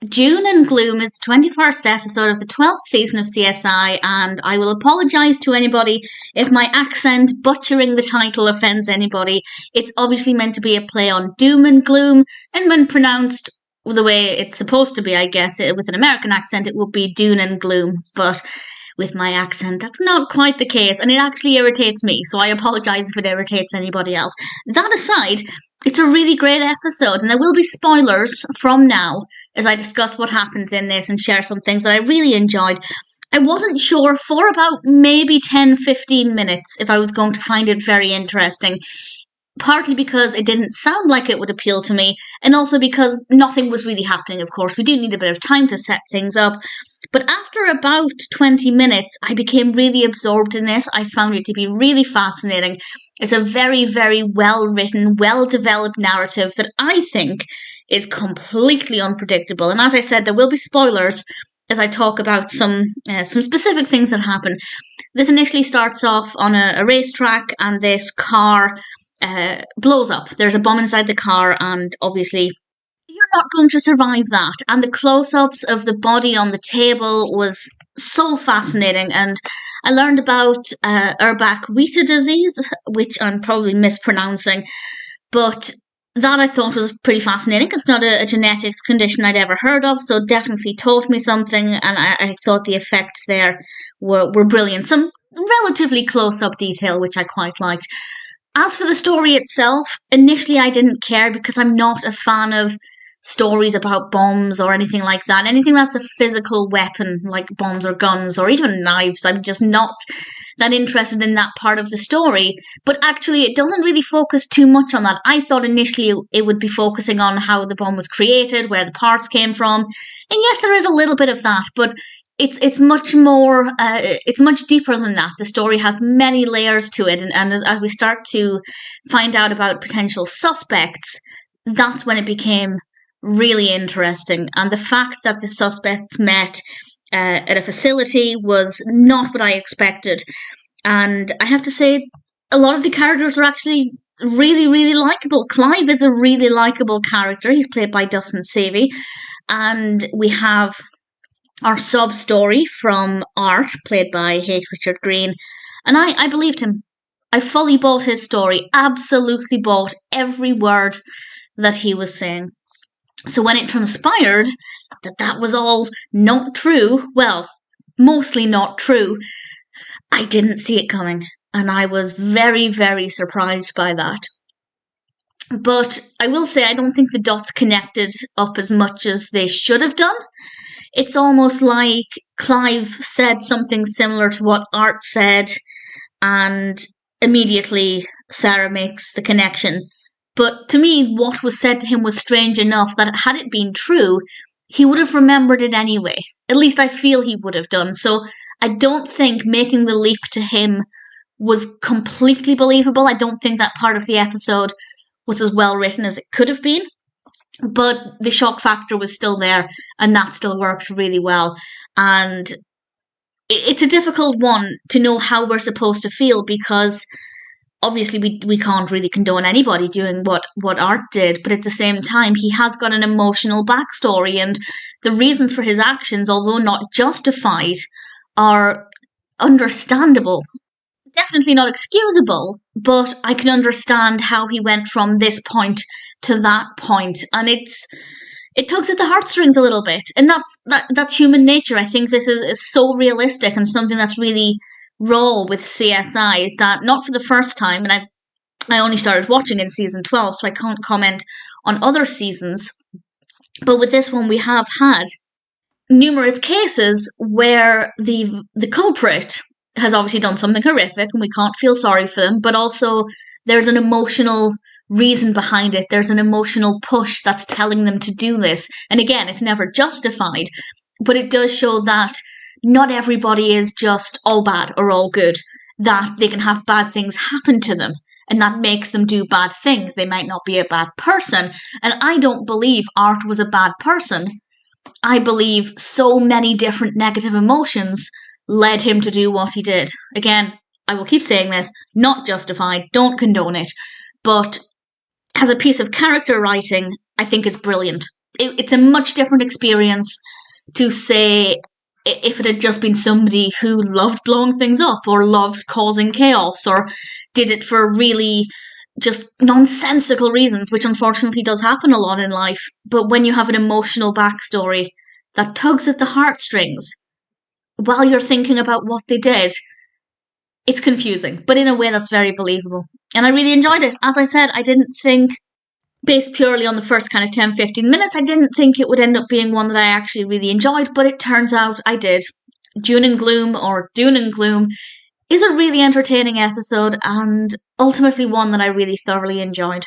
Dune and Gloom is the 21st episode of the 12th season of CSI, and I will apologise to anybody if my accent butchering the title offends anybody. It's obviously meant to be a play on Doom and Gloom, and when pronounced the way it's supposed to be, I guess, with an American accent, it would be Dune and Gloom, but with my accent, that's not quite the case, and it actually irritates me, so I apologise if it irritates anybody else. That aside, it's a really great episode, and there will be spoilers from now as I discuss what happens in this and share some things that I really enjoyed. I wasn't sure for about maybe 10-15 minutes if I was going to find it very interesting, partly because it didn't sound like it would appeal to me, and also because nothing was really happening, of course. We do need a bit of time to set things up. But after about 20 minutes, I became really absorbed in this. I found it to be really fascinating. It's a very, very well-written, well-developed narrative that I think is completely unpredictable. And as I said, there will be spoilers as I talk about some specific things that happen. This initially starts off on a racetrack, and this car blows up. There's a bomb inside the car, and obviously you're not going to survive that. And the close-ups of the body on the table was so fascinating. And I learned about Erbach-Wheater disease, which I'm probably mispronouncing, but that I thought was pretty fascinating. It's not a genetic condition I'd ever heard of, so definitely taught me something, and I thought the effects there were brilliant. Some relatively close-up detail, which I quite liked. As for the story itself, initially I didn't care because I'm not a fan of stories about bombs or anything like that. Anything that's a physical weapon, like bombs or guns or even knives, I'm just not that interested in that part of the story. But actually, it doesn't really focus too much on that. I thought initially it would be focusing on how the bomb was created, where the parts came from. And yes, there is a little bit of that, but it's much more, it's much deeper than that. The story has many layers to it, and as we start to find out about potential suspects, that's when it became really interesting. And the fact that the suspects met at a facility was not what I expected. And I have to say, a lot of the characters are actually really, really likeable. Clive is a really likeable character. He's played by Dustin Seavey. And we have our sub-story from Art, played by H. Richard Greene. And I believed him. I fully bought his story, absolutely bought every word that he was saying. So when it transpired that was all not true, well, mostly not true, I didn't see it coming. And I was very, very surprised by that. But I will say I don't think the dots connected up as much as they should have done. It's almost like Clive said something similar to what Art said, and immediately Sara makes the connection. But to me, what was said to him was strange enough that had it been true, he would have remembered it anyway. At least I feel he would have done. So I don't think making the leap to him was completely believable. I don't think that part of the episode was as well written as it could have been. But the shock factor was still there, and that still worked really well. And it's a difficult one to know how we're supposed to feel, because obviously we can't really condone anybody doing what Art did, but at the same time, he has got an emotional backstory, and the reasons for his actions, although not justified, are understandable. Definitely not excusable, but I can understand how he went from this point to that point, and it tugs at the heartstrings a little bit, and that's human nature. I think this is so realistic, and something that's really raw with CSI is that, not for the first time, and I only started watching in season 12, so I can't comment on other seasons, but with this one we have had numerous cases where the culprit has obviously done something horrific and we can't feel sorry for them, but also there's an emotional reason behind it. There's an emotional push that's telling them to do this. And again, it's never justified, but it does show that not everybody is just all bad or all good, that they can have bad things happen to them, and that makes them do bad things. They might not be a bad person. And I don't believe Art was a bad person. I believe so many different negative emotions led him to do what he did. Again, I will keep saying this, not justified, don't condone it, but as a piece of character writing, I think it's brilliant. it's a much different experience to say if it had just been somebody who loved blowing things up or loved causing chaos or did it for really just nonsensical reasons, which unfortunately does happen a lot in life. But when you have an emotional backstory that tugs at the heartstrings while you're thinking about what they did, it's confusing, but in a way that's very believable. And I really enjoyed it. As I said, I didn't think, based purely on the first kind of 10-15 minutes, I didn't think it would end up being one that I actually really enjoyed, but it turns out I did. Dune and Gloom, or Dune and Gloom, is a really entertaining episode and ultimately one that I really thoroughly enjoyed.